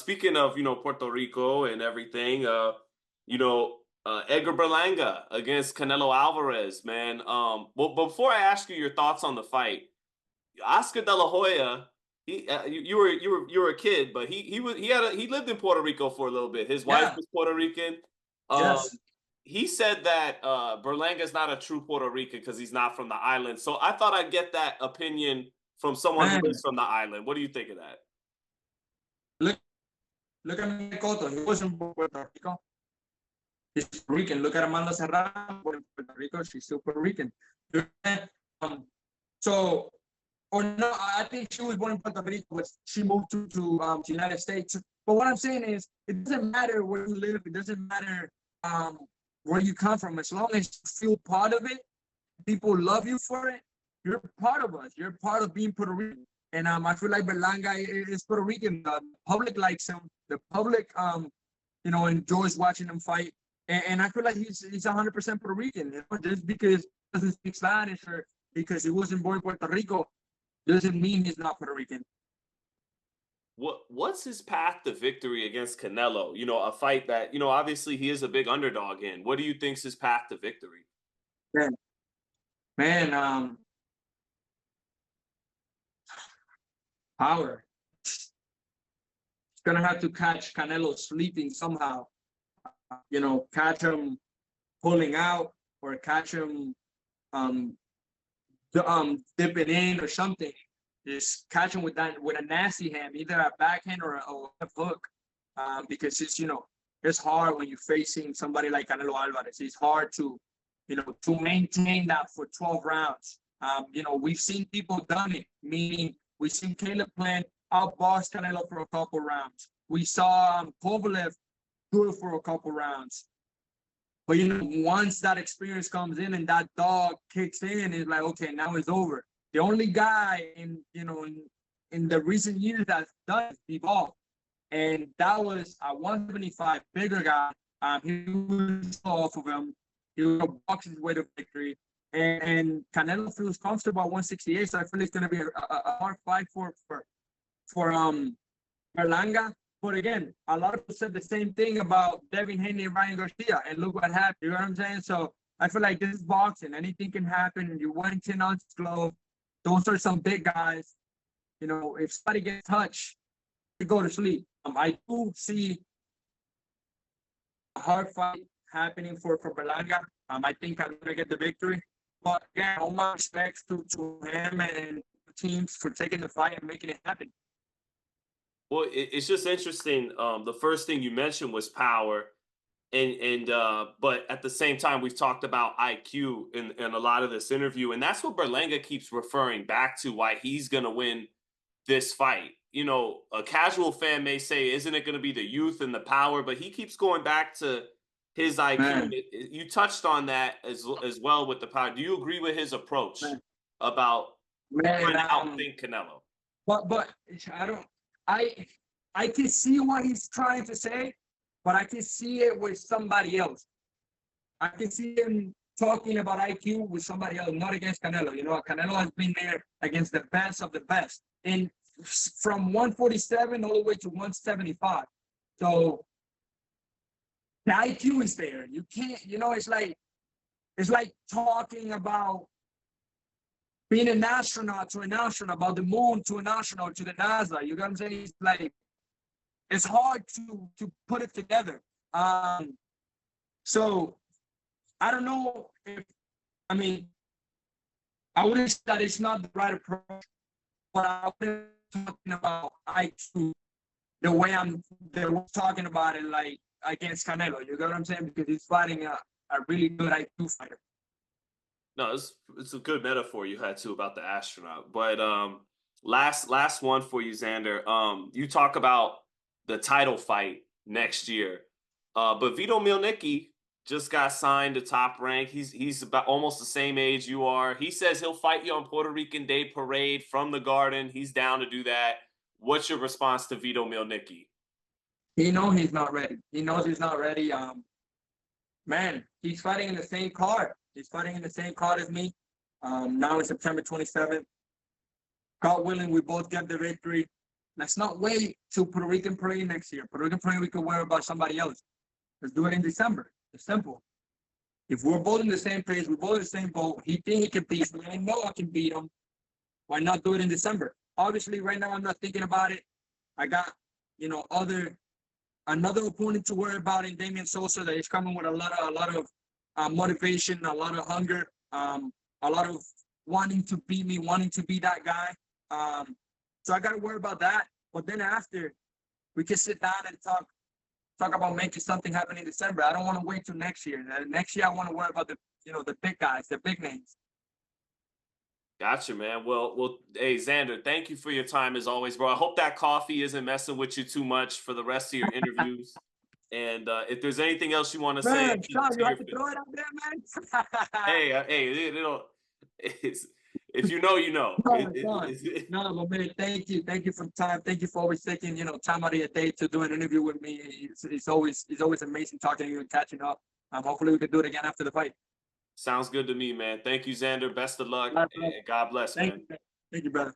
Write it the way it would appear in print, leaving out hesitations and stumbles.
speaking of, Puerto Rico and everything, Edgar Berlanga against Canelo Alvarez, man. Well, before I ask you your thoughts on the fight, Oscar De La Hoya, you were a kid, but he lived in Puerto Rico for a little bit. His wife Yeah. was Puerto Rican. Um, Yes. he said that Berlanga is not a true Puerto Rican because he's not from the island. So I thought I'd get that opinion from someone who Man, is from the island. What do you think of that? look look at Mike Cotto. He wasn't born in Puerto Rico. He's Puerto Rican. Look at Amanda Serrano, born in Puerto Rico. She's still Puerto Rican. Um, so, or no, I think she was born in Puerto Rico, but she moved to United States. But what I'm saying is, it doesn't matter where you live. It doesn't matter um, where you come from. As long as you feel part of it, people love you for it. You're part of us. You're part of being Puerto Rican. And I feel like Berlanga is Puerto Rican. The public likes him. The public, enjoys watching him fight. And I feel like he's 100% Puerto Rican. Just because he doesn't speak Spanish or because he wasn't born in Puerto Rico doesn't mean he's not Puerto Rican. What's his path to victory against Canelo? A fight that, obviously he is a big underdog in. What do you think's his path to victory? Man, man, power. He's gonna have to catch Canelo sleeping somehow. Catch him pulling out or catch him um, dipping in or something. Just catch him with a nasty hand, either a backhand or a left hook. Because it's hard when you're facing somebody like Canelo Alvarez. It's hard to maintain that for 12 rounds. We've seen people done it, meaning we've seen Caleb Plant outbox Canelo for a couple rounds. We saw Kovalev do it for a couple rounds. But once that experience comes in and that dog kicks in, it's like, okay, now it's over. The only guy in the recent years that's done is Evolve. And that was a 175 bigger guy. He was off of him. He was box his way to victory. And Canelo feels comfortable at 168, so I feel it's gonna be a hard fight for Berlanga. But again, a lot of people said the same thing about Devin Haney and Ryan Garcia, and look what happened. You know what I'm saying? So I feel like this is boxing. Anything can happen. You win 10 ounces glove. Those are some big guys. If somebody gets touched, you go to sleep. I do see a hard fight happening for Berlanga. I think I'm gonna get the victory. But again, all my respects to him and teams for taking the fight and making it happen. Well, it's just interesting. The first thing you mentioned was power, and but at the same time, we've talked about IQ in a lot of this interview, and that's what Berlanga keeps referring back to why he's going to win this fight. A casual fan may say, "Isn't it going to be the youth and the power?" But he keeps going back to his IQ. Man, You touched on that as well with the power. Do you agree with his approach man, about trying man. to outthink Canelo? But I don't. I I can see what he's trying to say, but I can see it with somebody else. I can see him talking about IQ with somebody else, not against Canelo. Canelo has been there against the best of the best, and from 147 all the way to 175. So the IQ is there. You can't. It's like talking about being an astronaut to an astronaut, about the moon to an astronaut to the NASA. You know what I'm saying? It's like it's hard to put it together. So I don't know if I wouldn't say that it's not the right approach, but I was talking about IQ the way I'm talking about it, like against Canelo. You get what I'm saying? Because he's fighting a really good IQ fighter. No, it's a good metaphor you had too about the astronaut. But last one for you, Xander. You talk about the title fight next year. But Vito Mielnicki just got signed to Top Rank. He's about almost the same age you are. He says he'll fight you on Puerto Rican Day Parade from the Garden. He's down to do that. What's your response to Vito Mielnicki? He knows he's not ready. He knows he's not ready. Man, he's fighting in the same card. He's fighting in the same card as me. Now in September 27th. God willing, we both get the victory. Let's not wait till Puerto Rican play next year. Puerto Rican play, we can worry about somebody else. Let's do it in December. It's simple. If we're both in the same place, we're both in the same boat, he think he can beat me, I know I can beat him. Why not do it in December? Obviously, right now I'm not thinking about it. I got, another opponent to worry about in Damian Sosa that is coming with a lot of motivation, a lot of hunger, a lot of wanting to beat me, wanting to be that guy. So I got to worry about that. But then after, we can sit down and talk about making something happen in December. I don't want to wait till next year. Next year, I want to worry about the big guys, the big names. Gotcha, man. Well, hey, Xander, thank you for your time as always, bro. I hope that coffee isn't messing with you too much for the rest of your interviews. And if there's anything else you want to say, Man, Sean, you have to throw it out there, man. hey, if you know, you know. No, but man, thank you for the time. Thank you for always taking time out of your day to do an interview with me. It's always amazing talking to you and catching up. Hopefully we can do it again after the fight. Sounds good to me, man. Thank you, Xander. Best of luck, and God bless, man. Thank you, brother.